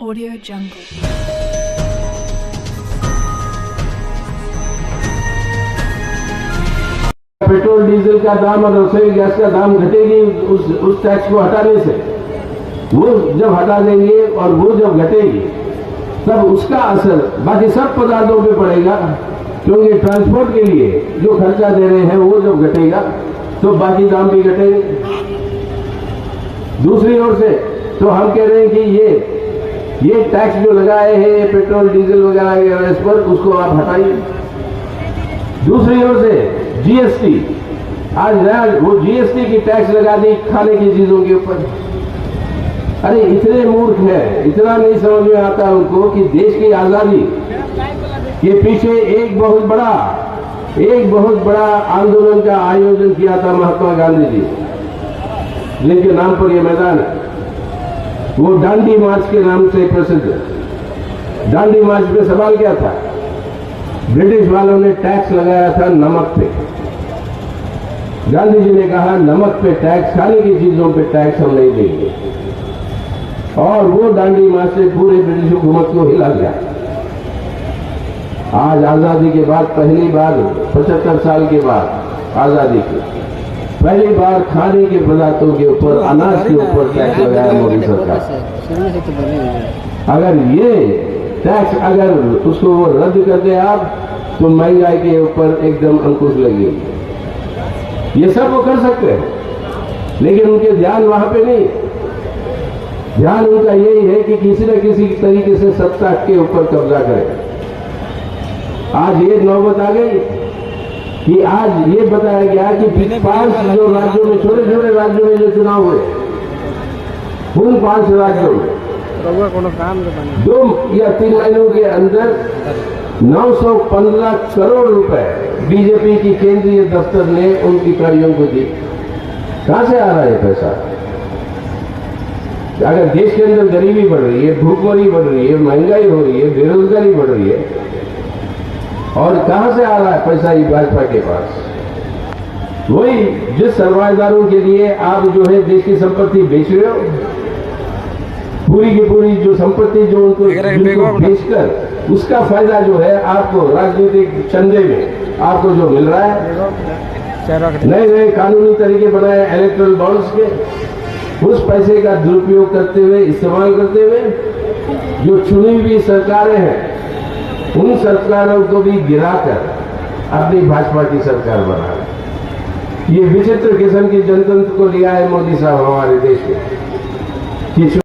Audio Jungle. Petrol diesel का दाम और रसोई गैस का दाम घटेगी उस टैक्स को हटाने से। वो जब हटा देंगे और वो जब घटेगी तब उसका असर बाकी सब पदार्थों पे पड़ेगा, क्योंकि ट्रांसपोर्ट के लिए जो खर्चा दे रहे हैं वो जब घटेगा तो बाकी दाम भी घटेंगे। दूसरी ओर से तो हम कह रहे हैं कि ये टैक्स जो लगाए हैं पेट्रोल डीजल वगैरह इस पर, उसको आप हटाइए। दूसरी ओर से जीएसटी, आज नया वो जीएसटी की टैक्स लगा दी खाने की चीजों के ऊपर। अरे इतने मूर्ख है, इतना नहीं समझ में आता उनको कि देश की आजादी के पीछे एक बहुत बड़ा आंदोलन का आयोजन किया था महात्मा गांधी जी, जिनके नाम पर यह मैदान है। वो दांडी मार्च के नाम से प्रसिद्ध है। दांडी मार्च पे सवाल क्या था? ब्रिटिश वालों ने टैक्स लगाया था नमक पे। गांधी जी ने कहा नमक पे टैक्स, खाने की चीजों पे टैक्स हम नहीं देंगे, और वो दांडी मार्च से पूरे ब्रिटिश हुकूमत को हिला गया। आज आजादी के बाद पहली बार 75 साल के बाद आजादी की पहली बार खाने के पदार्थों के ऊपर, अनाज के ऊपर टैक्स लगाया मोदी सरकार। अगर ये टैक्स अगर उसको वो रद्द कर दे आप, तो महंगाई के ऊपर एकदम अंकुश लगेगी। ये सब वो कर सकते हैं, लेकिन उनके ध्यान वहां पे नहीं। ध्यान उनका यही है कि किसी न किसी तरीके से सत्ता के ऊपर कब्जा करें। आज ये नौबत आ गई कि आज ये बताया गया कि 5 जो राज्यों में, छोटे छोटे राज्यों में जो चुनाव हुए, उन 5 राज्यों में 2 या 3 महीनों के अंदर 915 करोड़ रुपए बीजेपी की केंद्रीय दफ्तर ने उन इकाइयों को दी। कहां से आ रहा है पैसा? अगर देश के अंदर गरीबी बढ़ रही है, भूखमरी बढ़ रही है, महंगाई हो रही है, बेरोजगारी बढ़ रही है, और कहां से आ रहा है पैसा? ये भाजपा के पास। वही जिस सरमाएदारों के लिए आप जो है देश की संपत्ति बेच रहे हो, पूरी की पूरी जो संपत्ति जो उनको बेचकर उसका फायदा जो है आपको राजनीतिक चंदे में आपको जो मिल रहा है, नए नए कानूनी तरीके बनाए इलेक्ट्रल बॉन्ड्स के, उस पैसे का दुरुपयोग करते हुए, इस्तेमाल करते हुए जो चुनी हुई सरकारें हैं, उन सरकारों को भी गिराकर अपनी भाजपा की सरकार बना रहे। ये विचित्र किस्म की जनतंत्र को लिया है मोदी साहब हमारे देश में कि